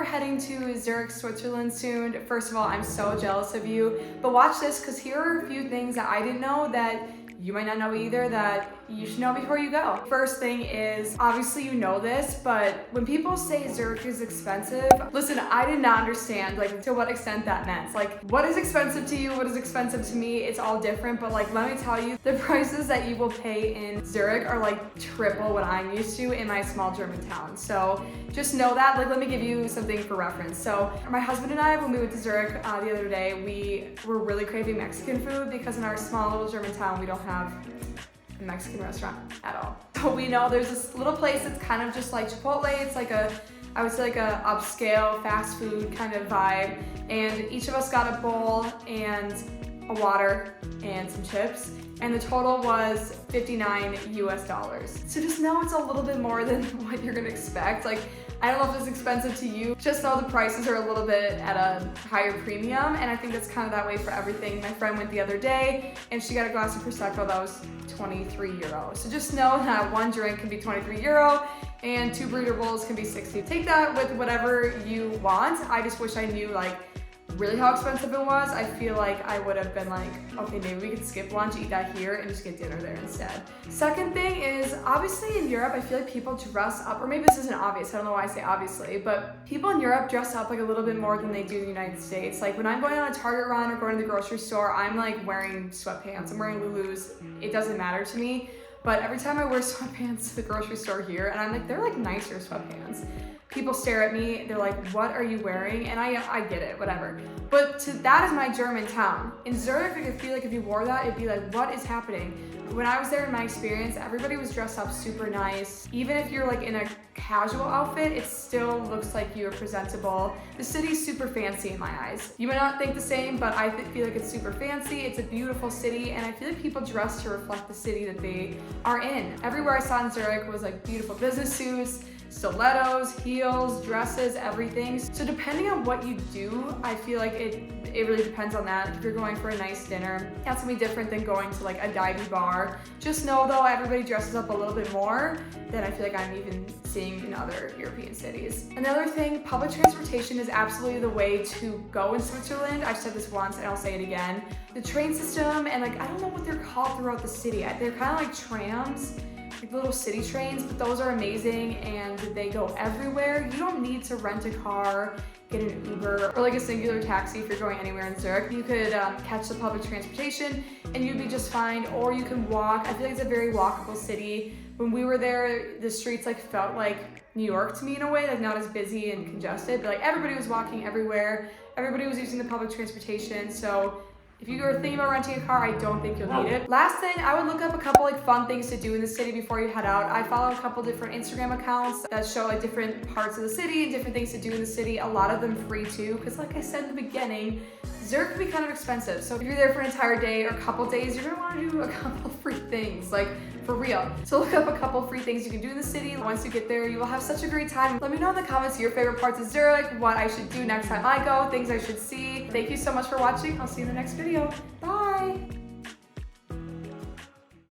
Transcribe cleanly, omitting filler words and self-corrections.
are heading to Zurich, Switzerland soon. First of all, I'm so jealous of you, but watch this because here are a few things that I didn't know that you might not know either that you should know before you go. First thing is, obviously you know this, but when people say Zurich is expensive, listen, I did not understand like to what extent that meant. Like what is expensive to you, what is expensive to me, it's all different, but like let me tell you, the prices that you will pay in Zurich are like triple what I'm used to in my small German town. So just know that, like let me give you something for reference. So my husband and I, when we went to Zurich the other day, we were really craving Mexican food because in our small little German town, we don't have a Mexican restaurant at all. So we know there's this little place that's kind of just like Chipotle. It's like I would say like a upscale fast food kind of vibe. And each of us got a bowl and a water and some chips. And the total was $59 US. So just know it's a little bit more than what you're gonna expect. Like, I don't know if it's expensive to you, just know the prices are a little bit at a higher premium, and I think that's kind of that way for everything. My friend went the other day, and she got a glass of Prosecco that was 23 euros. So just know that one drink can be 23 euro, and 2 burrito bowls can be 60. Take that with whatever you want. I just wish I knew like really how expensive it was. I feel like I would have been like, okay, maybe we could skip lunch, eat that here, and just get dinner there instead. Second thing is, obviously in Europe, I feel like people dress up, or maybe this isn't obvious, I don't know why I say obviously, but people in Europe dress up like a little bit more than they do in the United States. Like when I'm going on a Target run or going to the grocery store, I'm like wearing sweatpants, I'm wearing Lulus, it doesn't matter to me. But every time I wear sweatpants to the grocery store here, and I'm like, they're like nicer sweatpants. People stare at me, they're like, what are you wearing? And I get it, whatever. But that is my German town. In Zurich, I feel like if you wore that, it'd be like, what is happening? When I was there in my experience, everybody was dressed up super nice. Even if you're like in a casual outfit, it still looks like you're presentable. The city's super fancy in my eyes. You might not think the same, but I feel like it's super fancy. It's a beautiful city, and I feel like people dress to reflect the city that they are in. Everywhere I saw in Zurich was like beautiful business suits, stilettos, heels, dresses, everything. So depending on what you do, I feel like it really depends on that. If you're going for a nice dinner, that's gonna be different than going to like a divey bar. Just know though, everybody dresses up a little bit more than I feel like I'm even seeing in other European cities. Another thing, public transportation is absolutely the way to go in Switzerland. I've said this once and I'll say it again. The train system, and like, I don't know what they're called throughout the city. They're kind of like trams, like little city trains, but those are amazing and they go everywhere. You don't need to rent a car, get an Uber, or like a singular taxi if you're going anywhere in Zurich. You could catch the public transportation and you'd be just fine, or you can walk. I feel like it's a very walkable city. When we were there, the streets like felt like New York to me in a way, like not as busy and congested, but like everybody was walking everywhere. Everybody was using the public transportation. So if you were thinking about renting a car, I don't think you'll need it. Last thing, I would look up a couple like fun things to do in the city before you head out. I follow a couple different Instagram accounts that show like different parts of the city and different things to do in the city. A lot of them free too, because like I said in the beginning, Zurich can be kind of expensive. So if you're there for an entire day or a couple days, you're gonna wanna do a couple free things, like for real. So look up a couple free things you can do in the city. Once you get there, you will have such a great time. Let me know in the comments your favorite parts of Zurich, what I should do next time I go, things I should see. Thank you so much for watching. I'll see you in the next video. Bye.